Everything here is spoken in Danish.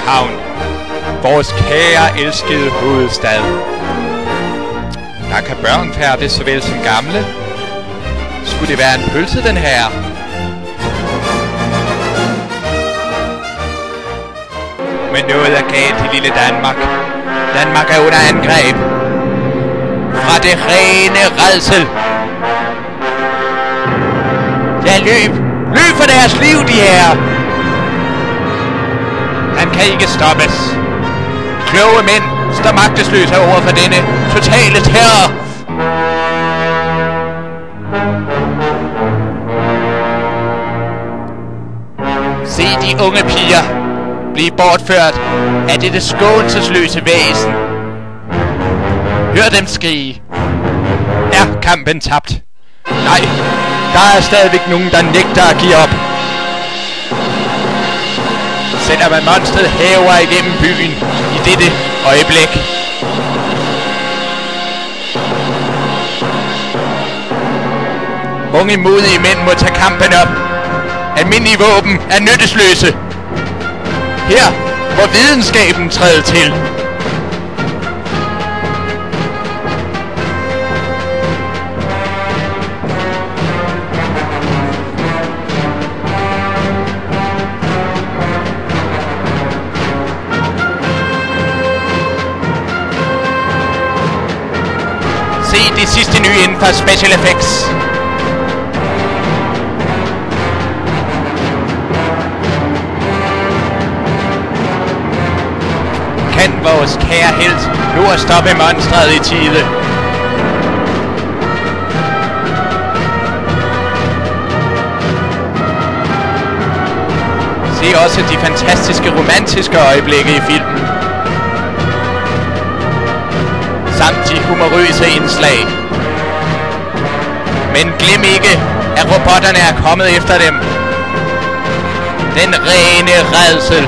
København. Vores kære, elskede hovedstad. Der kan børn færdes såvel som gamle. Skulle det være en pølse, den her? Men noget er galt i lille Danmark. Danmark er under angreb. Fra det rene rædsel. Ja, løb! Løb for deres liv, de her! Han kan ikke stoppes. Kloge mænd står magtesløse over for denne totale terror. Se de unge piger blive bortført af dette skånselsløse væsen. Hør dem skrige. Er kampen tabt? Nej, der er stadigvæk nogen, der nægter at give op. Selvom at monstret hæver igennem byen i dette øjeblik. Unge modige mænd må tage kampen op. Almindelige våben er nyttesløse. Her må videnskaben træde til. Se det sidste nye inden for special effects. Kan vores kære helt nu at stoppe monstret i tide? Se også de fantastiske romantiske øjeblikke i filmen. Samt de humorøse indslag. Men glem ikke, at robotterne er kommet efter dem. Den rene rædsel